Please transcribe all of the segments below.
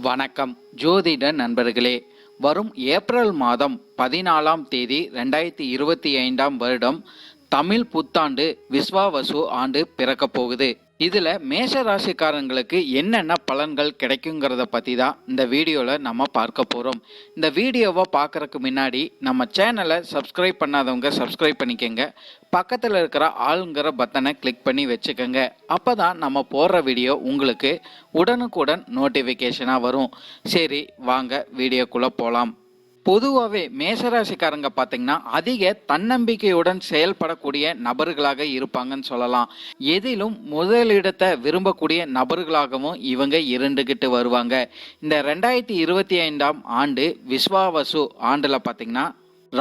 வணக்கம் ஜோதிட நண்பர்களே. வரும் ஏப்ரல் மாதம் 14ஆம் தேதி 2025ஆம் வருடம் தமிழ் புத்தாண்டு விஸ்வாவசு ஆண்டு பிறக்க போகுது. இதுல மேஷ ராசிக்காரங்களுக்கு என்னென்ன பலன்கள் கிடைக்குங்கிறத பத்தி தான் இந்த வீடியோல நம்ம பார்க்க போறோம். இந்த வீடியோவை பார்க்கறதுக்கு முன்னாடி நம்ம சேனலை சப்ஸ்கிரைப் பண்ணாதவங்க சப்ஸ்கிரைப் பண்ணிக்கங்க. பக்கத்தில் இருக்கிற ஆளுங்கிற பட்டனை கிளிக் பண்ணி வச்சுக்கோங்க. அப்பதான் நம்ம போடுற வீடியோ உங்களுக்கு உடனுக்குடன் நோட்டிஃபிகேஷனாக வரும். சரி, வாங்க வீடியோக்குள்ள போகலாம். பொதுவாகவே மேஷராசிக்காரங்க பார்த்தீங்கன்னா அதிக தன்னம்பிக்கையுடன் செயல்படக்கூடிய நபர்களாக இருப்பாங்கன்னு சொல்லலாம். எதிலும் முதலிடத்தை விரும்பக்கூடிய நபர்களாகவும் இவங்க இருந்துகிட்டு வருவாங்க. இந்த 2025ஆம் ஆண்டு விஸ்வாவசு ஆண்டுல பார்த்தீங்கன்னா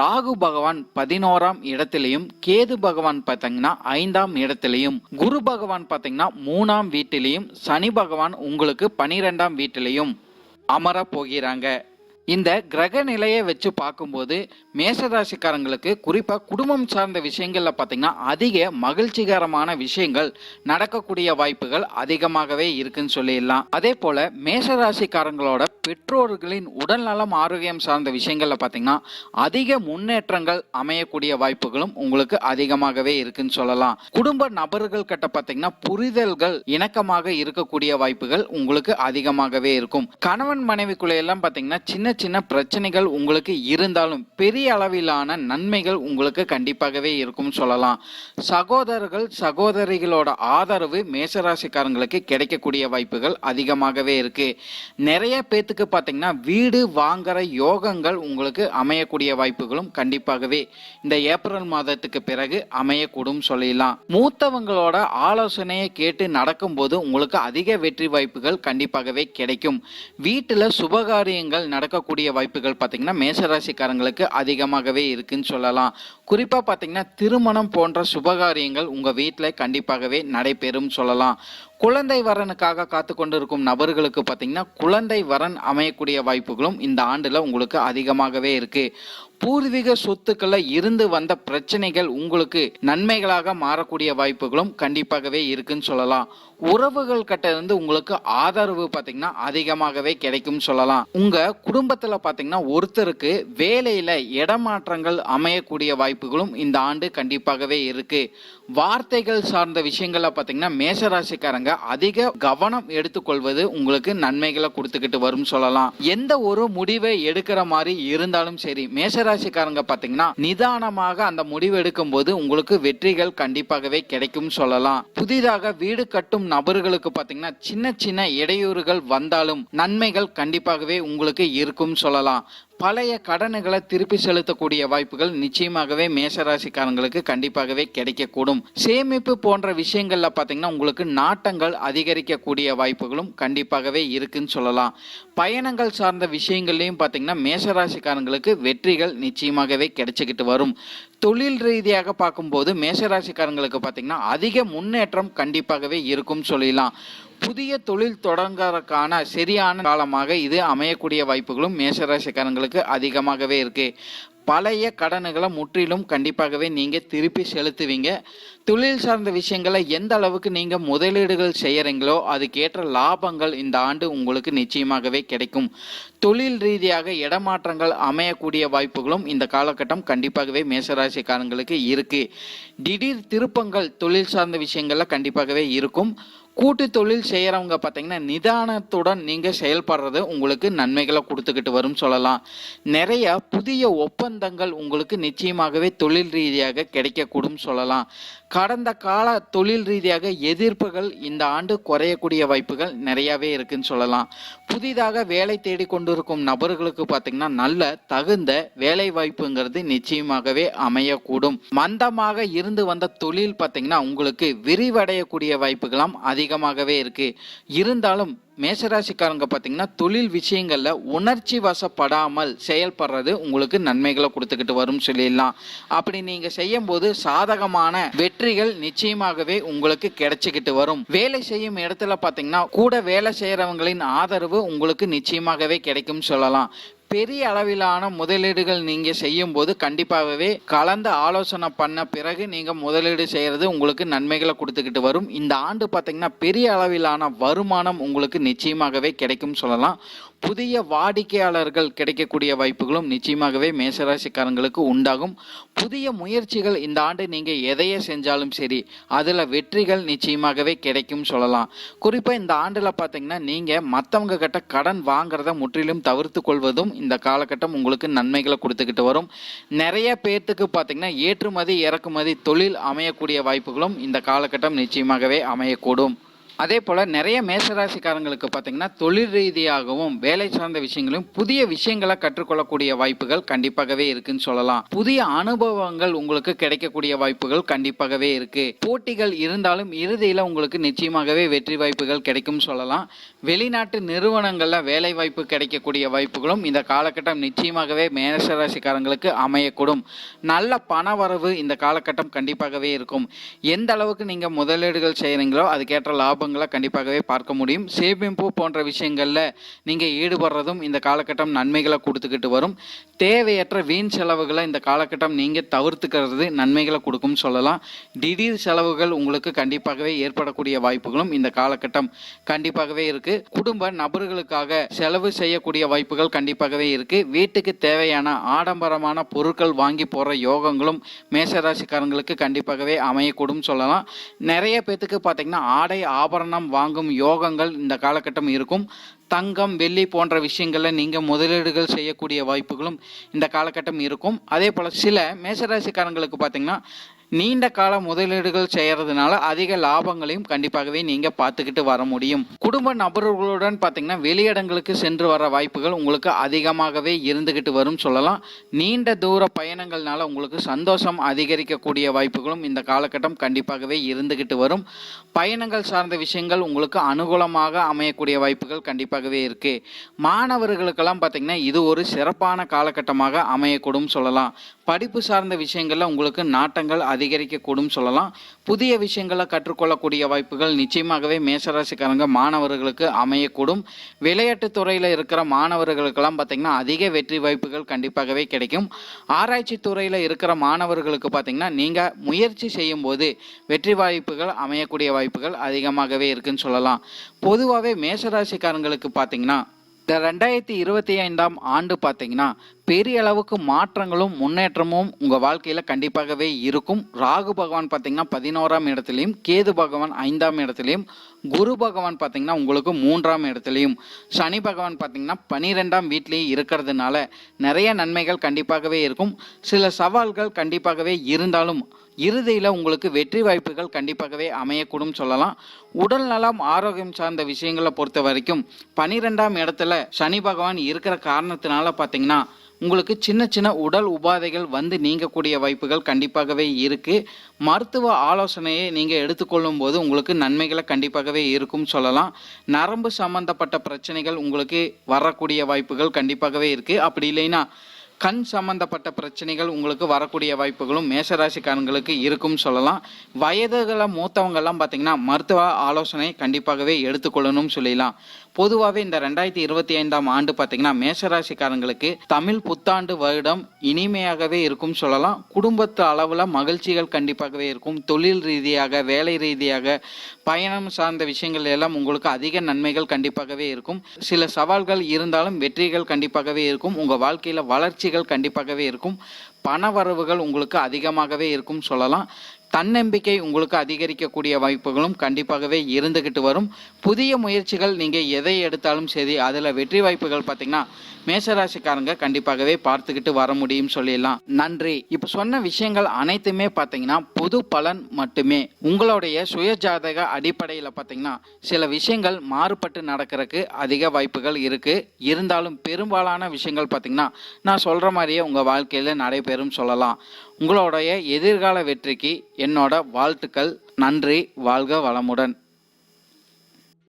ராகு பகவான் 11ஆம் இடத்திலையும், கேது பகவான் பார்த்தீங்கன்னா 5ஆம் இடத்திலையும், குரு பகவான் பார்த்தீங்கன்னா 3ஆம் வீட்டிலையும், சனி பகவான் உங்களுக்கு 12ஆம் வீட்டிலையும் அமர போகிறாங்க. இந்த கிரக நிலையை வச்சு பார்க்கும்போது மேஷராசிக்காரங்களுக்கு குறிப்பாக குடும்பம் சார்ந்த விஷயங்கள்ல பார்த்தீங்கன்னா அதிக மகிழ்ச்சிகரமான விஷயங்கள் நடக்கக்கூடிய வாய்ப்புகள் அதிகமாகவே இருக்குன்னு சொல்லிடலாம். அதே போல மேஷராசிக்காரங்களோட பெற்றோர்களின் உடல்நலம் ஆரோக்கியம் சார்ந்த விஷயங்கள்ல பார்த்தீங்கன்னா அதிக முன்னேற்றங்கள் அமையக்கூடிய வாய்ப்புகளும் உங்களுக்கு அதிகமாகவே இருக்குன்னு சொல்லலாம். குடும்ப நபர்கள் கிட்ட பார்த்தீங்கன்னா புரிதல்கள் இணக்கமாக இருக்கக்கூடிய வாய்ப்புகள் உங்களுக்கு அதிகமாகவே இருக்கும். கணவன் மனைவிக்குள்ள எல்லாம் பார்த்தீங்கன்னா சின்ன சின்ன பிரச்சனைகள் உங்களுக்கு இருந்தாலும் பெரிய அளவிலான நன்மைகள் உங்களுக்கு கண்டிப்பாகவே இருக்கும் சொல்லலாம். சகோதரர்கள் சகோதரிகளோட ஆதரவு மேஷராசிக்காரங்களுக்கு கிடைக்கக்கூடிய வாய்ப்புகள் அதிகமாகவே இருக்கு. நிறைய பேத்துக்கு பார்த்தீங்கன்னா வீடு வாங்குற யோகங்கள் உங்களுக்கு அமையக்கூடிய வாய்ப்புகளும் கண்டிப்பாகவே இந்த ஏப்ரல் மாதத்துக்கு பிறகு அமையக்கூடும் சொல்லலாம். மூத்தவங்களோட ஆலோசனையை கேட்டு நடக்கும்போது உங்களுக்கு அதிக வெற்றி வாய்ப்புகள் கண்டிப்பாகவே கிடைக்கும். வீட்டில் சுபகாரியங்கள் நடக்கக்கூடிய வாய்ப்புகள் பார்த்தீங்கன்னா மேஷராசிக்காரங்களுக்கு அதிகமாகவே இருக்குன்னு சொல்லலாம். குறிப்பாக பார்த்தீங்கன்னா திருமணம் போன்ற சுபகாரியங்கள் உங்கள் வீட்டில் கண்டிப்பாகவே நடைபெறும் சொல்லலாம். குழந்தை வரனுக்காக காத்து கொண்டு இருக்கும் நபர்களுக்கு பார்த்தீங்கன்னா குழந்தை வரன் அமையக்கூடிய வாய்ப்புகளும் இந்த ஆண்டில் உங்களுக்கு அதிகமாகவே இருக்கு. பூர்வீக சொத்துக்களை இருந்து வந்த பிரச்சனைகள் உங்களுக்கு நன்மைகளாக மாறக்கூடிய வாய்ப்புகளும் கண்டிப்பாகவே இருக்குன்னு சொல்லலாம். உறவுகள் கிட்ட இருந்து உங்களுக்கு ஆதரவு பார்த்தீங்கன்னா அதிகமாகவே கிடைக்கும் சொல்லலாம். உங்க குடும்பத்துல பார்த்தீங்கன்னா ஒருத்தருக்கு வேலையில இடமாற்றங்கள் அமையக்கூடிய வாய்ப்புகளும் இந்த ஆண்டு கண்டிப்பாகவே இருக்கு. வார்த்தைகள் சார்ந்த விஷயங்கள்ல பார்த்தீங்கன்னா மேஷராசிக்காரங்க அதிக கவனம் எடுத்துக்கொள்வது உங்களுக்கு நன்மைகளை கொடுத்துக்கிட்டு வரும் சொல்லலாம். எந்த ஒரு முடிவை எடுக்கிற மாதிரி இருந்தாலும் சரி மேஷராசிக்காரங்க பார்த்தீங்கன்னா நிதானமாக அந்த முடிவு எடுக்கும் போது உங்களுக்கு வெற்றிகள் கண்டிப்பாகவே கிடைக்கும் சொல்லலாம். புதிதாக வீடு கட்டும் நபர்களுக்கு பார்த்தீங்கன்னா சின்ன சின்ன இடையூறுகள் வந்தாலும் நன்மைகள் கண்டிப்பாகவே உங்களுக்கு இருக்கும் சொல்லலாம். பழைய கடன்களை திருப்பி செலுத்தக்கூடிய வாய்ப்புகள் நிச்சயமாகவே மேஷராசிக்காரங்களுக்கு கண்டிப்பாகவே கிடைக்கக்கூடும். சேமிப்பு போன்ற விஷயங்கள்ல பார்த்தீங்கன்னா உங்களுக்கு நாட்டங்கள் அதிகரிக்கக்கூடிய வாய்ப்புகளும் கண்டிப்பாகவே இருக்குன்னு சொல்லலாம். பயணங்கள் சார்ந்த விஷயங்கள்லையும் பார்த்தீங்கன்னா மேஷராசிக்காரங்களுக்கு வெற்றிகள் நிச்சயமாகவே கிடைச்சிக்கிட்டு வரும். தொழில் ரீதியாக பார்க்கும்போது மேஷராசிக்காரங்களுக்கு பார்த்தீங்கன்னா அதிக முன்னேற்றம் கண்டிப்பாகவே இருக்கும் சொல்லலாம். புதிய தொழில் தொடங்குறதுக்கான சரியான காலமாக இது அமையக்கூடிய வாய்ப்புகளும் மேஷராசிக்காரங்களுக்கு அதிகமாகவே இருக்கு. பழைய கடன்களை முற்றிலும் கண்டிப்பாகவே நீங்கள் திருப்பி செலுத்துவீங்க. தொழில் சார்ந்த விஷயங்களை எந்த அளவுக்கு நீங்கள் முதலீடுகள் செய்கிறீங்களோ அதுக்கேற்ற லாபங்கள் இந்த ஆண்டு உங்களுக்கு நிச்சயமாகவே கிடைக்கும். தொழில் ரீதியாக இடமாற்றங்கள் அமையக்கூடிய வாய்ப்புகளும் இந்த காலகட்டம் கண்டிப்பாகவே மேஷராசிக்காரங்களுக்கு இருக்கு. திடீர் திருப்பங்கள் தொழில் சார்ந்த விஷயங்கள்ல கண்டிப்பாகவே இருக்கும். கூட்டு தொழில் செய்கிறவங்க பார்த்தீங்கன்னா நிதானத்துடன் நீங்கள் செயல்படுறது உங்களுக்கு நன்மைகளை கொடுத்துக்கிட்டு வரும் சொல்லலாம். நிறைய புதிய ஒப்பந்தங்கள் உங்களுக்கு நிச்சயமாகவே தொழில் ரீதியாக கிடைக்கக்கூடும் சொல்லலாம். கடந்த கால தொழில் ரீதியாக எதிர்ப்புகள் இந்த ஆண்டு குறையக்கூடிய வாய்ப்புகள் நிறையாவே இருக்குன்னு சொல்லலாம். புதிதாக வேலை தேடி கொண்டிருக்கும் நபர்களுக்கு பார்த்தீங்கன்னா நல்ல தகுந்த வேலை வாய்ப்புங்கிறது நிச்சயமாகவே அமையக்கூடும். மந்தமாக இருந்து வந்த தொழில் பார்த்தீங்கன்னா உங்களுக்கு விரிவடையக்கூடிய வாய்ப்புகளாம் அதிகமாகவே இருக்கு. இருந்தாலும் மேஷராசிக்காரங்க பார்த்தீங்கன்னா தொழில் விஷயங்கள்ல உணர்ச்சி வசப்படாமல் செயல்படுறது உங்களுக்கு நன்மைகளை கொடுத்துக்கிட்டு வரும் சொல்லிடலாம். அப்படி நீங்க செய்யும் போது சாதகமான வெற்றிகள் நிச்சயமாகவே உங்களுக்கு கிடைச்சிக்கிட்டு வரும். வேலை செய்யும் இடத்துல பார்த்தீங்கன்னா கூட வேலை செய்யறவங்களின் ஆதரவு உங்களுக்கு நிச்சயமாகவே கிடைக்கும் சொல்லலாம். பெரிய அளவிலான முதலீடுகள் நீங்க செய்யும் போது கண்டிப்பாகவே கலந்து ஆலோசனை பண்ண பிறகு நீங்க முதலீடு செய்யறது உங்களுக்கு நன்மைகளை கொடுத்துக்கிட்டு வரும். இந்த ஆண்டு பார்த்தீங்கன்னா பெரிய அளவிலான வருமானம் உங்களுக்கு நிச்சயமாகவே கிடைக்கும் சொல்லலாம். புதிய வாடிக்கையாளர்கள் கிடைக்கக்கூடிய வாய்ப்புகளும் நிச்சயமாகவே மேசராசிக்காரங்களுக்கு உண்டாகும். புதிய முயற்சிகள் இந்த ஆண்டு நீங்க எதையே செஞ்சாலும் சரி அதுல வெற்றிகள் நிச்சயமாகவே கிடைக்கும் சொல்லலாம். குறிப்பா இந்த ஆண்டுல பார்த்தீங்கன்னா நீங்க மற்றவங்க கிட்ட கடன் வாங்குறத முற்றிலும் தவிர்த்து கொள்வதும் இந்த காலகட்டம் உங்களுக்கு நன்மைகளை கொடுத்துக்கிட்டு வரும். நிறைய பேர்த்துக்கு பார்த்தீங்கன்னா ஏற்றுமதி இறக்குமதி தொழில் அமையக்கூடிய வாய்ப்புகளும் இந்த காலகட்டம் நிச்சயமாகவே அமையக்கூடும். அதே போல் நிறைய மேசராசிக்காரங்களுக்கு பார்த்தீங்கன்னா தொழில் ரீதியாகவும் வேலை சார்ந்த விஷயங்களும் புதிய விஷயங்களை கற்றுக்கொள்ளக்கூடிய வாய்ப்புகள் கண்டிப்பாகவே இருக்குன்னு சொல்லலாம். புதிய அனுபவங்கள் உங்களுக்கு கிடைக்கக்கூடிய வாய்ப்புகள் கண்டிப்பாகவே இருக்கு. போட்டிகள் இருந்தாலும் இறுதியில் உங்களுக்கு நிச்சயமாகவே வெற்றி வாய்ப்புகள் கிடைக்கும் சொல்லலாம். வெளிநாட்டு நிறுவனங்களில் வேலை வாய்ப்பு கிடைக்கக்கூடிய வாய்ப்புகளும் இந்த காலகட்டம் நிச்சயமாகவே மேசராசிக்காரங்களுக்கு அமையக்கூடும். நல்ல பண வரவு இந்த காலகட்டம் கண்டிப்பாகவே இருக்கும். எந்த அளவுக்கு நீங்கள் முதலீடுகள் செய்கிறீங்களோ அதுக்கேற்ற லாபம் கண்டிப்பாகவே பார்க்க முடியும். சேமிப்பு போன்ற விஷயங்கள்ல நீங்க ஈடுபடுறதும் இந்த காலகட்டம் நன்மைகளை கொடுத்துக்கிட்டு வரும். தேவையற்ற வீண் செலவுகளை இந்த காலகட்டம் நீங்க தவிர்த்துக்கிறது நன்மைகளை கொடுக்கும் சொல்லலாம். திடீர் செலவுகள் உங்களுக்கு கண்டிப்பாகவே ஏற்படக்கூடிய வாய்ப்புகளும் இந்த காலகட்டம் கண்டிப்பாகவே இருக்கு. குடும்ப நபர்களுக்காக செலவு செய்யக்கூடிய வாய்ப்புகள் கண்டிப்பாகவே இருக்கு. வீட்டுக்கு தேவையான ஆடம்பரமான பொருட்கள் வாங்கி போற யோகங்களும் மேசராசிக்காரங்களுக்கு கண்டிப்பாகவே அமையக்கூடும் சொல்லலாம். நிறைய பேத்துக்கு பார்த்தீங்கன்னா ஆடை ஆபரணம் வாங்கும் யோகங்கள் இந்த காலகட்டம் இருக்கும். தங்கம் வெள்ளி போன்ற விஷயங்களில் நீங்கள் முதலீடுகள் செய்யக்கூடிய வாய்ப்புகளும் இந்த காலகட்டம் இருக்கும். அதே போல் சில மேசராசிக்காரங்களுக்கு பார்த்தீங்கன்னா நீண்ட கால முதலீடுகள் செய்யறதுனால அதிக லாபங்களையும் கண்டிப்பாகவே நீங்க பார்த்துக்கிட்டு வர முடியும். குடும்ப நபர்களுடன் பார்த்தீங்கன்னா வெளியிடங்களுக்கு சென்று வர வாய்ப்புகள் உங்களுக்கு அதிகமாகவே இருந்துகிட்டு வரும் சொல்லலாம். நீண்ட தூர பயணங்கள்னால உங்களுக்கு சந்தோஷம் அதிகரிக்கக்கூடிய வாய்ப்புகளும் இந்த காலகட்டம் கண்டிப்பாகவே இருந்துகிட்டு வரும். பயணங்கள் சார்ந்த விஷயங்கள் உங்களுக்கு அனுகூலமாக அமையக்கூடிய வாய்ப்புகள் கண்டிப்பாகவே இருக்கு. மாணவர்களுக்கெல்லாம் பார்த்தீங்கன்னா இது ஒரு சிறப்பான காலகட்டமாக அமையக்கூடும் சொல்லலாம். படிப்பு சார்ந்த விஷயங்கள்ல உங்களுக்கு நாட்டங்கள் அதிகரிக்கக்கூடும் சொல்லலாம். புதிய விஷயங்களை கற்றுக்கொள்ளக்கூடிய வாய்ப்புகள் நிச்சயமாகவே மேசராசிக்காரங்க மாணவர்களுக்கு அமையக்கூடும். விளையாட்டுத் துறையில் இருக்கிற மாணவர்களுக்கெல்லாம் பார்த்தீங்கன்னா அதிக வெற்றி வாய்ப்புகள் கண்டிப்பாகவே கிடைக்கும். ஆராய்ச்சி துறையில் இருக்கிற மாணவர்களுக்கு பார்த்தீங்கன்னா நீங்கள் முயற்சி செய்யும் போது வெற்றி வாய்ப்புகள் அமையக்கூடிய வாய்ப்புகள் அதிகமாகவே இருக்குன்னு சொல்லலாம். பொதுவாகவே மேசராசிக்காரங்களுக்கு பார்த்தீங்கன்னா இந்த 2025ஆம் ஆண்டு பார்த்தீங்கன்னா பெரிய அளவுக்கு மாற்றங்களும் முன்னேற்றமும் உங்கள் வாழ்க்கையில் கண்டிப்பாகவே இருக்கும். ராகு பகவான் பார்த்தீங்கன்னா 11ஆம் இடத்துலையும், கேது பகவான் 5ஆம் இடத்துலையும், குரு பகவான் பார்த்தீங்கன்னா உங்களுக்கு 3ஆம் இடத்துலையும், சனி பகவான் பார்த்தீங்கன்னா 12ஆம் வீட்லேயும் இருக்கிறதுனால நிறைய நன்மைகள் கண்டிப்பாகவே இருக்கும். சில சவால்கள் கண்டிப்பாகவே இருந்தாலும் இறுதியில் உங்களுக்கு வெற்றி வாய்ப்புகள் கண்டிப்பாகவே அமையக்கூடும் சொல்லலாம். உடல் நலம் ஆரோக்கியம் சார்ந்த விஷயங்களை பொறுத்த வரைக்கும் 12ஆம் இடத்துல சனி பகவான் இருக்கிற காரணத்தினால பார்த்தீங்கன்னா உங்களுக்கு சின்ன சின்ன உடல் உபாதைகள் வந்து நீங்கக்கூடிய வாய்ப்புகள் கண்டிப்பாகவே இருக்கு. மருத்துவ ஆலோசனையை நீங்கள் எடுத்துக்கொள்ளும் போது உங்களுக்கு நன்மைகளை கண்டிப்பாகவே இருக்கும் சொல்லலாம். நரம்பு சம்பந்தப்பட்ட பிரச்சனைகள் உங்களுக்கு வரக்கூடிய வாய்ப்புகள் கண்டிப்பாகவே இருக்கு. அப்படி இல்லைன்னா கண் சம்பந்தப்பட்ட பிரச்சனைகள் உங்களுக்கு வரக்கூடிய வாய்ப்புகளும் மேசராசிக்காரங்களுக்கு இருக்கும் சொல்லலாம். வயதுகளை மூத்தவங்கெல்லாம் பார்த்தீங்கன்னா மருத்துவ ஆலோசனை கண்டிப்பாகவே எடுத்துக்கொள்ளணும் சொல்லலாம். பொதுவாகவே இந்த 2025ஆம் ஆண்டு பார்த்தீங்கன்னா மேசராசிக்காரங்களுக்கு தமிழ் புத்தாண்டு வருடம் இனிமையாகவே இருக்கும் சொல்லலாம். குடும்பத்து அளவில் மகிழ்ச்சிகள் கண்டிப்பாகவே இருக்கும். தொழில் ரீதியாக வேலை ரீதியாக பயணம் சார்ந்த விஷயங்கள் எல்லாம் உங்களுக்கு அதிக நன்மைகள் கண்டிப்பாகவே இருக்கும். சில சவால்கள் இருந்தாலும் வெற்றிகள் கண்டிப்பாகவே இருக்கும். உங்கள் வாழ்க்கையில் வளர்ச்சிகள் கண்டிப்பாகவே இருக்கும். பண வரவுகள் உங்களுக்கு அதிகமாகவே இருக்கும் சொல்லலாம். தன்னம்பிக்கை உங்களுக்கு அதிகரிக்கக்கூடிய வாய்ப்புகளும் கண்டிப்பாகவே இருந்துகிட்டு வரும். புதிய முயற்சிகள் நீங்கள் எதை எடுத்தாலும் சரி அதில் வெற்றி வாய்ப்புகள் பார்த்தீங்கன்னா மேசராசிக்காரங்க கண்டிப்பாகவே பார்த்துக்கிட்டு வர முடியும் சொல்லிடலாம். நன்றி. இப்போ சொன்ன விஷயங்கள் அனைத்துமே பார்த்தீங்கன்னா பொது பலன் மட்டுமே. உங்களுடைய சுயஜாதக அடிப்படையில் பார்த்தீங்கன்னா சில விஷயங்கள் மாறுபட்டு நடக்கிறதுக்கு அதிக வாய்ப்புகள் இருக்கு. இருந்தாலும் பெரும்பாலான விஷயங்கள் பார்த்தீங்கன்னா நான் சொல்ற மாதிரியே உங்கள் வாழ்க்கையில் நடைபெறும் சொல்லலாம். உங்களுடைய எதிர்கால வெற்றிக்கு என்னோட வாழ்த்துக்கள். நன்றி. வாழ்க வளமுடன்.